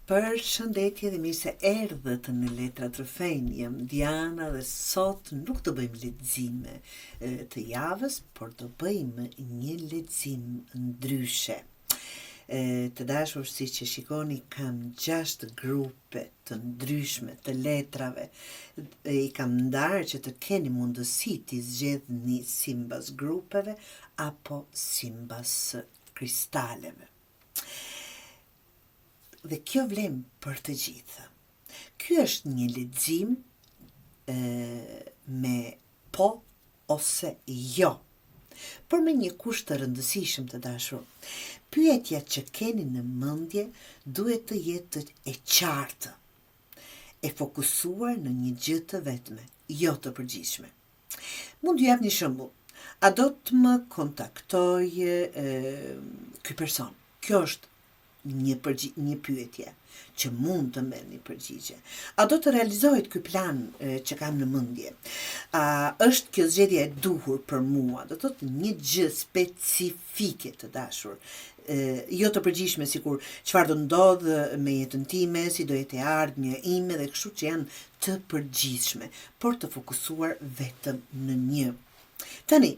Përshëndetje dhe mirë se erdhët në Letra Trofejnë. Jam Diana dhe sot nuk do bëjmë lexime të javës, por do bëjmë një lexim ndryshe. Të dashur, si që shikoni, kam 6 grupe të ndryshme të letrave. I kam ndarë që të keni mundësi t'i zgjedhni simbas grupeve apo simbas kristaleve. Dhe kjo vlen për të gjithë. Ky është një lexim me po ose jo, por me një kusht të rëndësishëm, të dashur. Pyetja që keni në mendje duhet të jetë e qartë, e fokusuar në një gjë të vetme, jo të përgjithshme. Mund t'ju jap një shembull. A do të më kontaktoj ky person? Kjo është një pyetje që mund të merr një përgjigje. A do të realizohet ky plan që kam në mendje? A është kjo zgjedhja e duhur për mua? Do të thotë një gjë specifike, të dashur. Jo të përgjithshme, sikur çfarë do ndodh me jetën time, si do jetë e ardhmja ime dhe kështu që janë të përgjithshme, por të fokusuar vetëm në një. Tani,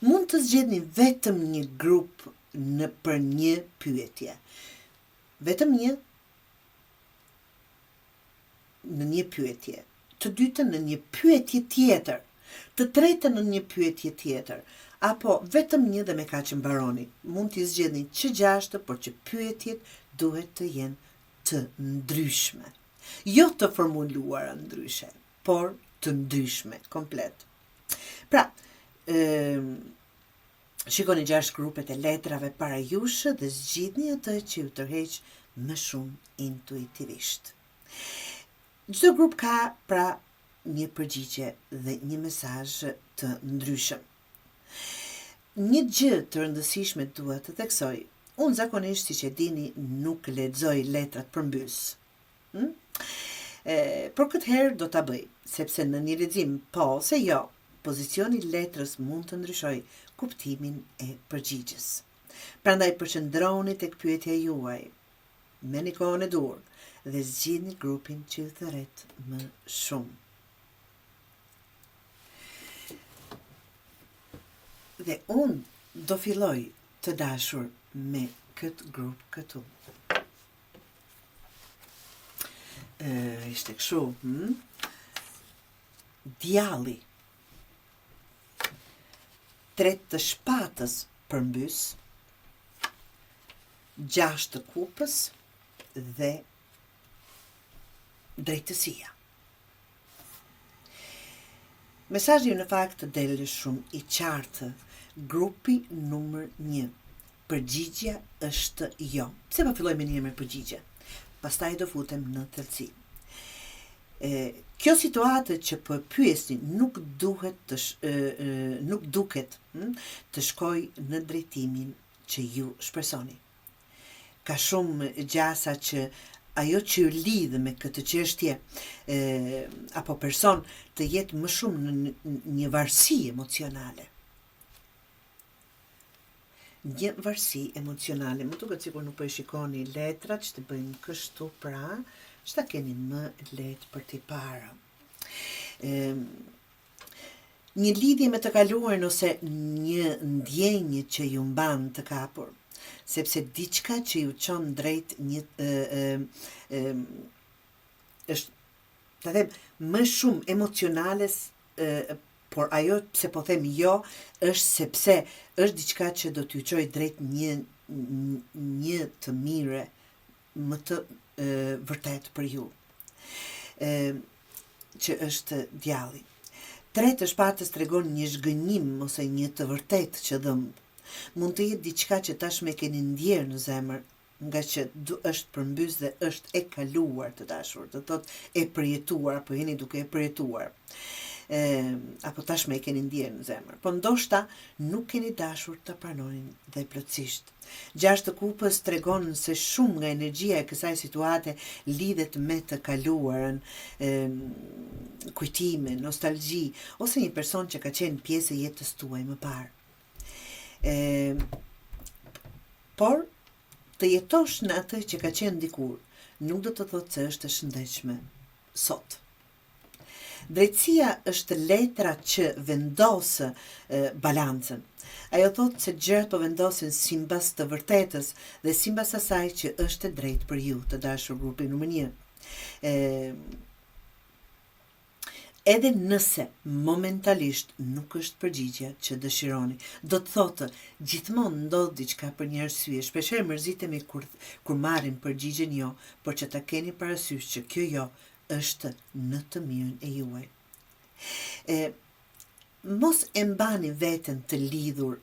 mund të zgjedhni vetëm një grup për një pyetje. Vetëm një në një pyetje, të dytën në një pyetje tjetër, të tretën në një pyetje tjetër, apo vetëm një dhe me kaq që mbaroni. Mund t'i zgjedhni që 6, por që pyetjet duhet të jenë të ndryshme. Jo të formuluara ndryshe, por të ndryshme, komplet. Pra, shikoni 6 grupet e letrave para jush dhe zgjidhni atë që ju tërheq më shumë intuitivisht. Çdo grup ka pra një përgjigje dhe një mesazh të ndryshëm. Një gjë të rëndësishme duhet të theksoj. Unë zakonisht, siç e dini, nuk lexoj letrat përmbys. Por këtë herë do ta bëj, sepse në një lexim po ose jo, pozicioni i letrës mund të ndryshoj kuptimin e përgjigjes. Prandaj përqendroni tek pyetja juaj, merrni kohën e dur dhe zgjidhni grupin që ju thërret më shumë. Dhe unë do filloj, të dashur, me këtë grup këtu. Ishte kështu, Djalli. 3 të shpatës përmbys, 6 të kupës dhe drejtësia. Mesazhi në fakt del shumë i qartë. Grupi numër 1. Përgjigja është jo. Pse po filloj me një me përgjigje? Pastaj do futem në thellësi. Kjo situatë që po pyesni nuk duket të shkoj në drejtimin që ju shpresoni. Ka shumë gjasa që ajo që ju lidh me këtë çështje apo person të jetë më shumë në një varësi emocionale. Një varësi emocionale. Më duket sikur nuk po e shikoni letrat, që të bëjmë kështu pra, që ta keni më lehtë për t'i parë. Një lidhje me të kaluar ose një ndjenjë që ju mban të kapur, sepse diçka që ju çon drejt një është, ta them, më shumë emocionale, por ajo pse po them jo është sepse është diçka që do t'ju çojë drejt një të mire, më të vërtet për ju, që është Djalli. 3 të shpatës tregon një zhgënjim ose një të vërtet që dhëmb. Mund të jetë diçka që tashmë e keni ndjerë në zemër, nga që është përmbys dhe është e kaluar, të dashur, do thotë e përjetuar, apo jeni duke e përjetuar. Apo tashmë e keni ndjerë në zemër. Po ndoshta nuk keni dashur të pranonin dhe plotësisht. 6 të kupës tregon se shumë nga energjia e kësaj situate lidhet me të kaluarën, kujtime, nostalgji, ose një person që ka qenë pjesë e jetës tuaj më parë. Por Të jetosh në atë që ka qenë dikur, nuk do të thotë se është e shëndetshme sot. Drejtësia është letra që vendosë balancën. Ajo thotë se gjërat po vendosen simbas të vërtetës dhe simbas asaj që është e drejtë për ju, të dashur grupi numër 1. Edhe nëse momentalisht nuk është përgjigja që dëshironi, do të thotë gjithmonë ndodh diçka për një arsye. Shpeshherë mërzitemi kur marrim përgjigjen jo, por që ta keni parasysh që kjo jo është në të mirën e juaj. Mos e mbani veten të lidhur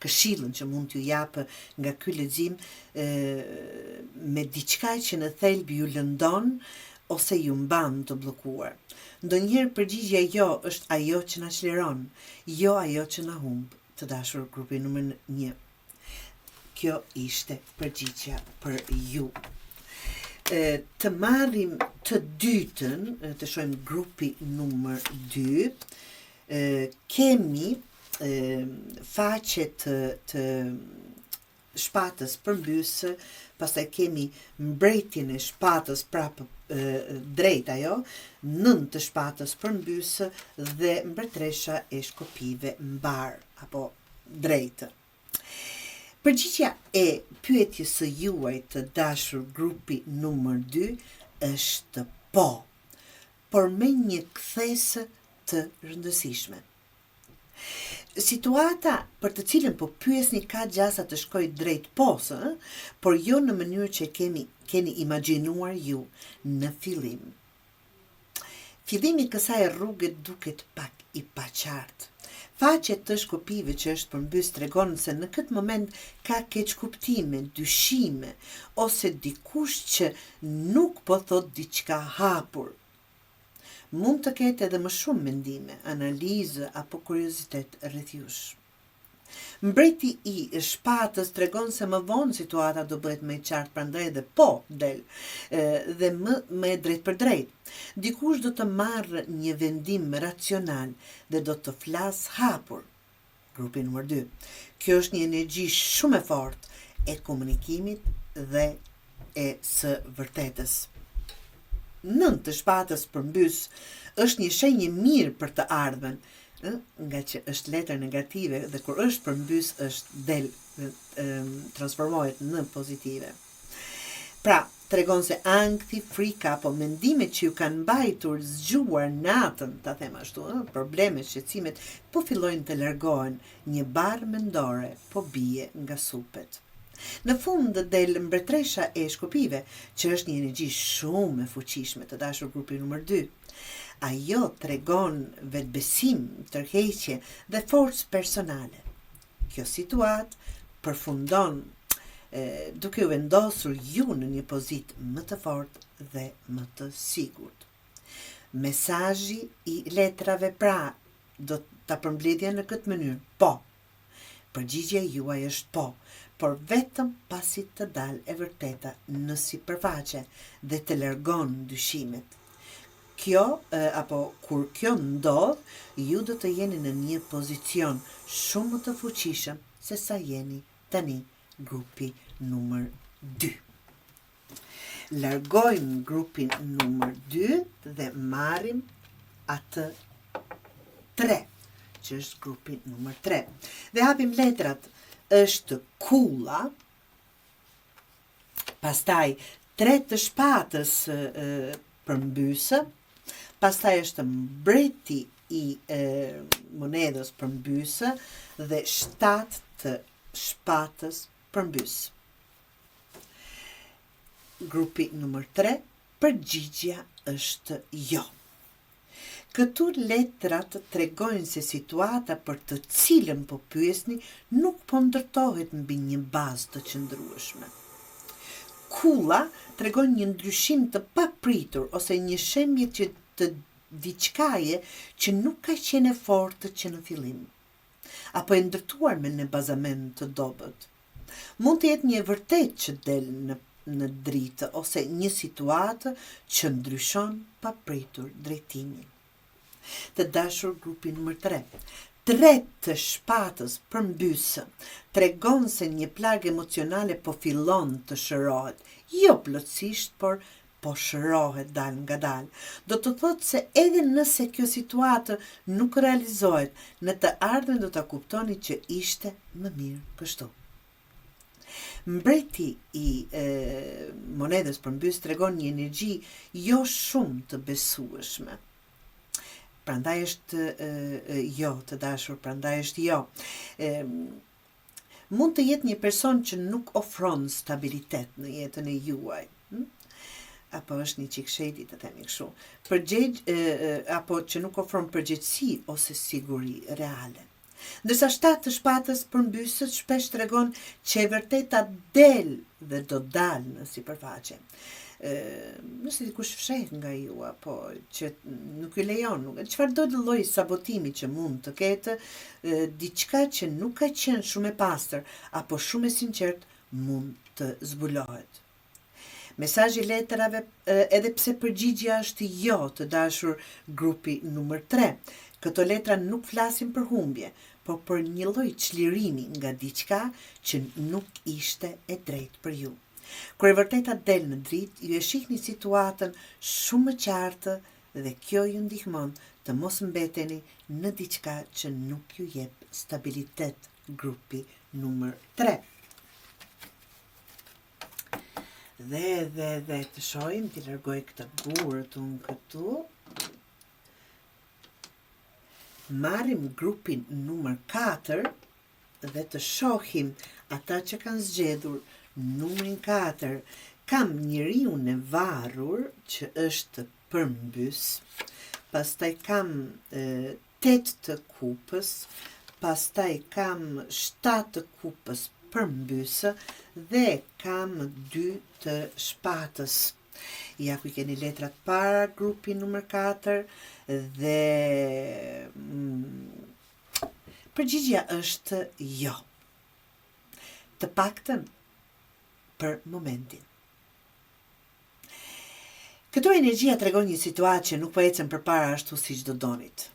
këshillën që mund t'ju japë nga ky lexim me diçka që në thelb ju lëndon ose ju mban të bllokuar. Ndonjëherë përgjigjja jo është ajo që na çliron, jo ajo që na humb, të dashur grupi numër 1. Kjo ishte përgjigja për ju. Të marrim të dytën, të shohim grupi numër 2, kemi faqe të shpatës përmbysë, pastaj kemi mbretjen e shpatës prapë drejt ajo, 9 të shpatës përmbysë dhe mbretresha e shkopive mbar apo drejtë. Përgjigja e pyetjes së juaj të dashur grupi numër 2 është po, por me një kthesë të rëndësishme. Situata për të cilën po pyesni ka gjasa të shkoj drejt posë, por jo në mënyrë që keni imagjinuar ju në fillim. Fillimi kësaj rruge duket pak i paqartë. Faqet të shkopive që është përmbys tregon se në këtë moment ka keq kuptime, dyshime, ose dikush që nuk po thot diçka hapur. Mund të ketë edhe më shumë mendime, analizë apo kuriozitet rreth jush. Mbreti i shpatës tregon se më vonë situata do bëhet më e qartë, prandaj edhe po del dhe më drejt për drejt. Dikush do të marrë një vendim racional dhe do të flas hapur. Grupi numër 2. Kjo është një energji shumë e fortë e komunikimit dhe e së vërtetës. 9 të shpatës përmbys është një shenjë mirë për të ardhmen, nga që është letër negative dhe kur është përmbys është transformohet në pozitive. Pra, tregon se ankthi, frika apo mendimet që ju kanë mbajtur zgjuar natën, ta them ashtu, problemet, shqetësimet po fillojnë të largohen, një barë mendore po bie nga supet. Në fund del mbretresha e shkopive, që është një energji shumë e fuqishme, të dashur grupi numër 2. Ajo tregon vetbesim, tërheqje dhe forcë personale. Kjo situatë përfundon duke u vendosur ju në një pozitë më të fortë dhe më të sigurt. Mesazhi i letrave pra do ta përmbledhja në këtë mënyrë. Po. Përgjigjja juaj është po, por vetëm pasi të dalë e vërteta në sipërfaqe dhe të largon dyshimet. Kjo, apo kur kjo ndodh, ju do të jeni në një pozicion shumë më të fuqishëm se sa jeni tani, grupi numër 2. Largojmë grupin numër 2 dhe marrim atë 3, që është grupi numër 3. Dhe hapim letrat, është kulla, pastaj 3 të shpatës përmbysë, pastaj është mbreti i monedhës përmbysë dhe 7 të shpatës përmbysë. Grupi numër 3, përgjigjja është jo. Këtu letrat tregojnë se situata për të cilën po pyesni nuk po ndërtohet mbi një bazë të qëndrueshme. Kulla tregon një ndryshim të papritur ose një shembje që të diçkaje që nuk ka qenë e fortë që në fillim, apo e ndërtuar me një bazament të dobët. Mund të jetë një vërtet që del në dritë ose një situatë që ndryshon papritur drejtimin. Të dashur grupi numër 3, 3 të shpatës përmbysë tregon se një plagë emocionale po fillon të shërohet, jo plotësisht, por po shërohet dal nga dal. Do të thotë se edhe nëse kjo situatë nuk realizohet, në të ardhmen do ta kuptoni që ishte më mirë kështu. Mbreti i monedës përmbys tregon një energji jo shumë të besueshme. Prandaj është jo, të dashur, prandaj është jo. Mund të jetë një person që nuk ofron stabilitet në jetën e juaj. Apo është një qik shedi, të themi kështu. Apo që nuk ofron përgjegjësi ose siguri reale. Ndërsa 7 të shpatës përmbysët shpesh tregon që e vërteta del dhe do dal në sipërfaqe. Nëse dikush fshet nga ju, apo që nuk i lejon, çfarëdo lloj sabotimi që mund të ketë, diçka që nuk ka qenë shumë e pastër apo shumë e sinqert mund të zbulohet. Mesazhi i letrave, edhe pse përgjigjja është jo, të dashur grupi numër 3. Këto letra nuk flasin për humbje, por për një lloj çlirimi nga diçka që nuk ishte e drejtë për ju. Kur e vërteta del në dritë, ju e shihni situatën shumë më qartë dhe kjo ju ndihmon të mos mbeteni në diçka që nuk ju jep stabilitet, grupi numër 3. Dhe të shohim, t'i largoj këtë gurët unë këtu. Marrim grupin numër 4 dhe të shohim ata që kanë zgjedhur numrin 4. Kam njeriu e varur që është përmbys, pastaj kam 8 të kupës, pastaj kam 7 të kupës përmbysë dhe kam 2 të shpatës. Ja ku i keni letrat para, grupi numër 4 dhe përgjigjja është jo. Të paktën për momentin. Këto energjia tregon një situatë që nuk po ecën përpara ashtu siç do donit.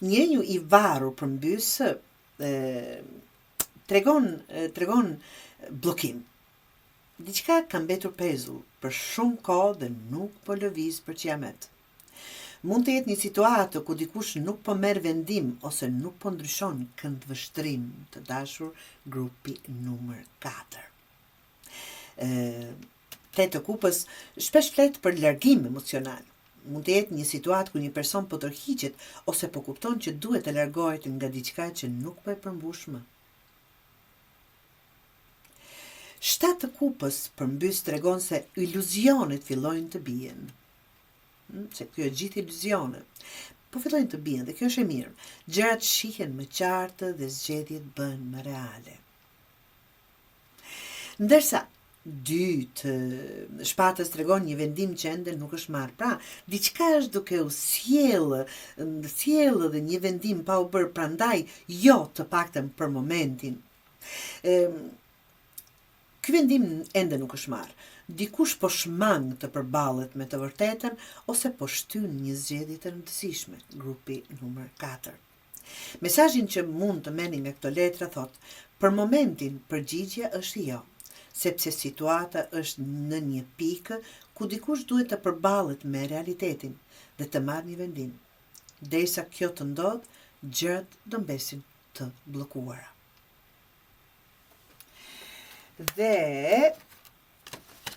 Njeriu i varur përmbys tregon bllokim. Diçka ka mbetur pezull për shumë kohë dhe nuk po lëviz për qiamet. Mund të jetë një situatë ku dikush nuk po merr vendim ose nuk po ndryshon këndvështrim, të dashur grupi numër 4. 8 të kupës shpesh flet për largim emocional. Mund të jetë një situatë ku një person po tërhiqet ose po kupton që duhet të largohet nga diçka që nuk po e përmbush më. 7 të kupës përmbys tregon se iluzionet fillojnë të bien. Se kjo e gjithë iluzione. Po fillojnë të bien dhe kjo është e mirë. Gjërat shihen më qartë dhe zgjedhjet bëhen më reale. Ndërsa 2 të shpatës tregon një vendim që ende nuk është marrë. Pra, diçka është duke u sjellë dhe një vendim pa u bërë, prandaj jo, të paktën për momentin. Ky vendim ende nuk është marrë. Dikush po shmang të përballet me të vërtetën ose po shtyn një zgjedhje të rëndësishme, grupi numër 4. Mesazhin që mund të merrni nga këto letra thotë: për momentin përgjigjja është jo, sepse situata është në një pikë ku dikush duhet të përballet me realitetin dhe të marrë një vendim. Derisa kjo të ndodh, gjërat do mbesin të bllokuara. Dhe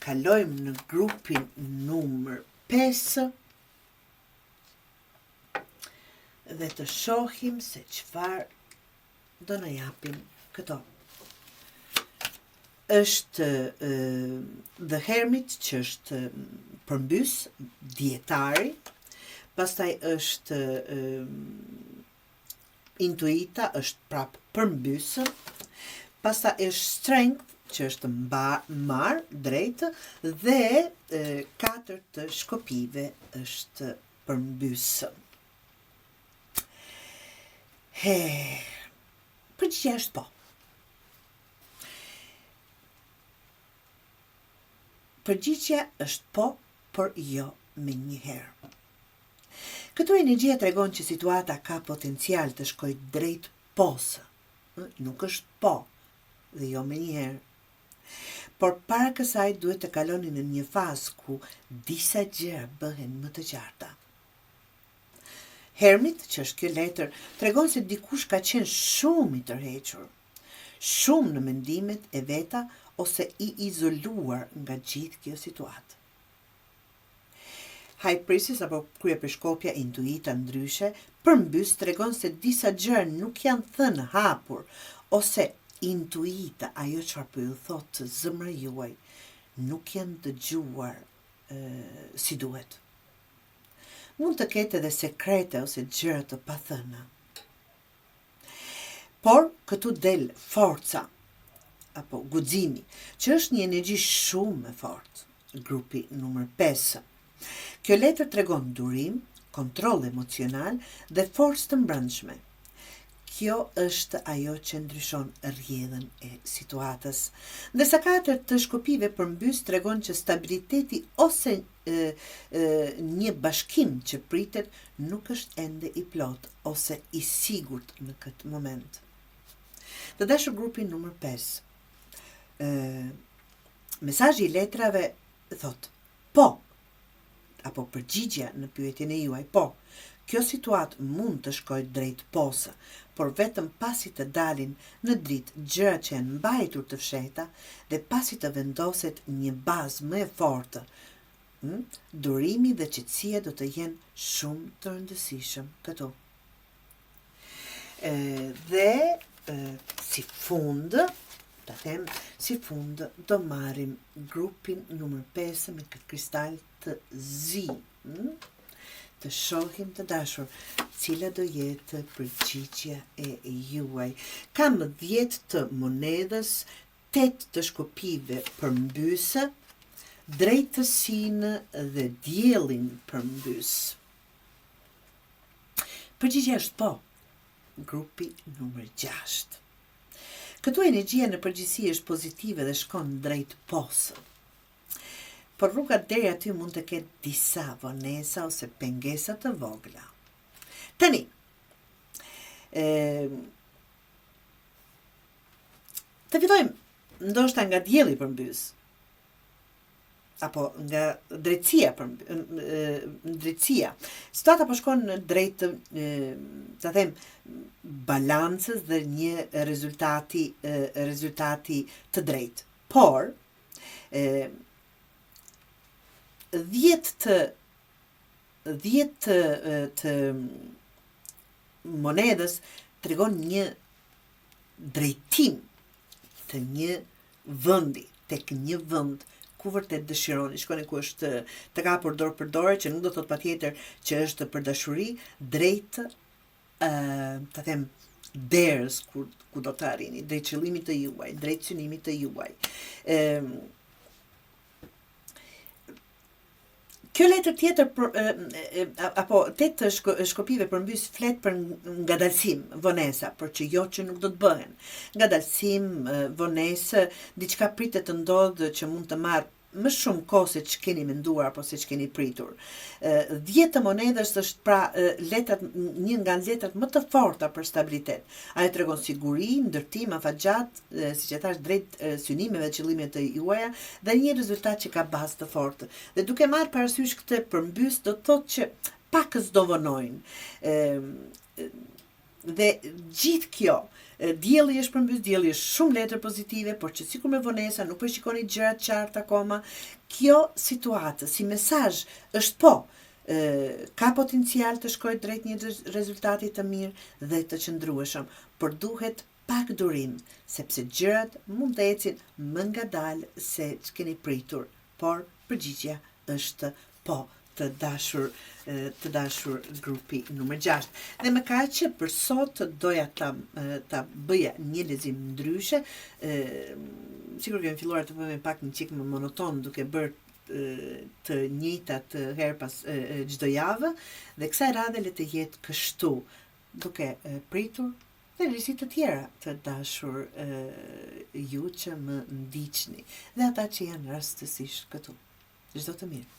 kalojmë në grupin numër 5 dhe të shohim se çfarë do na japin këto. Është The Hermit, që është përmbys, dietari, pastaj është Intuita, është prap përmbys, pastaj është Strength, që është marr drejt, dhe 4 të shkopive është përmbys. Përgjigjja është po. Përgjigjja është po, por jo me njëherë. Këtu energjia tregon që situata ka potencial të shkojë drejt posë. Nuk është po, dhe jo me njëherë. Por para kësaj duhet të kaloni në një fazë ku disa gjëra bëhen më të qarta. Hermit, që është kjo letër, tregon se dikush ka qenë shumë i tërhequr, shumë në mendimet e veta ose i izoluar nga gjithë kjo situatë. High Priestess apo kryepërshkopja intuita ndryshe përmbys tregon se disa gjëra nuk janë thënë hapur ose intuita, ajo çfarë po ju thotë zemra juaj, nuk janë dëgjuar si duhet. Mund të ketë edhe sekrete ose gjëra të pathëna. Por këtu del forca apo guximi, që është një energji shumë e fortë. Grupi numër 5. Kjo letër tregon durim, kontroll emocional dhe forcë të mbrëmshme. Kjo është ajo që ndryshon rrjedhën e situatës. Ndërsa katër të shkopive përmbys tregon që stabiliteti ose një bashkim që pritet nuk është ende i plot ose i sigurt në këtë moment. Të dashur grupi numër 5. Mesazhi i letrave thot: po, apo përgjigja në pyetjen e juaj, po. Kjo situatë mund të shkojë drejt posë, por vetëm pasi të dalin në dritë gjëra që janë mbajtur të fshehta dhe pasi të vendoset një bazë më e fortë. Durimi dhe qetësia do të jenë shumë të rëndësishëm këtu. Si fund, do marrim grupin numër 5 me këtë kristal të zi. Të shohim të dashur cila do jetë përgjigjja e juaj. Kam 10 të monedhës, 8 të shkopive përmbysë, drejtësinë dhe diellin përmbys. Përgjigjja është po. Grupi numër 6. Këtu energjia në përgjithësi është pozitive dhe shkon drejt posë. Por rruga deri aty mund të ketë disa vonesa ose pengesa të vogla. Tani, të fillojmë ndoshta nga dielli përmbys, apo nga drejtësia drejtësia. Situata po shkon në drejt të them balancës dhe një rezultati të drejtë. Por 10 të monedhës tregon një drejtim të një vendi, tek një vend ku vërtet dëshironi. Shkoni ku është të kapur dorë për dorë, që nuk do thot patjetër që është për dashuri, drejt të them derës ku do të arrini, drejt qëllimit të juaj, drejt synimit të juaj. Kjo letër tjetër apo 8 të shkopive përmbys flet për ngadalësim, vonesa, por që jo që nuk do të bëhen. Ngadalësim, vonesë, diçka pritet të ndodhë që mund të marrë më shumë kohë se që keni menduar apo se që keni pritur. 10 të monedhës është pra një nga letrat më të forta për stabilitet. Ajo tregon siguri, ndërtim, afatgjat, siç e thash, drejt synimeve dhe qëllimeve të juaja dhe një rezultat që ka bazë të fortë. Dhe duke marrë parasysh këtë përmbys, do të thotë që pakës do vonojnë. Dhe gjithë kjo, dielli është përmbys, dielli është shumë letër pozitive, por që sikur me vonesa nuk përshikoni gjërat qartë akoma. Kjo situatë si mesazh është po, ka potencial të shkojë drejt një rezultati të mirë dhe të qëndrueshëm, por duhet pak durim, sepse gjërat mund të ecin më ngadalë se që keni pritur, por përgjigjja është po. Të dashur grupi numër 6. Dhe më kaq që për sot doja ta bëja një lexim ndryshe. Sikur kemi filluar të bëjmë pak një çik më monoton, duke bërë të njëjtat herë pas çdo javë, dhe kësaj radhe le të jetë kështu, duke pritur dhe risi të tjera të dashur ju që më ndiqni dhe ata që janë rastësisht këtu. Çdo të mirë.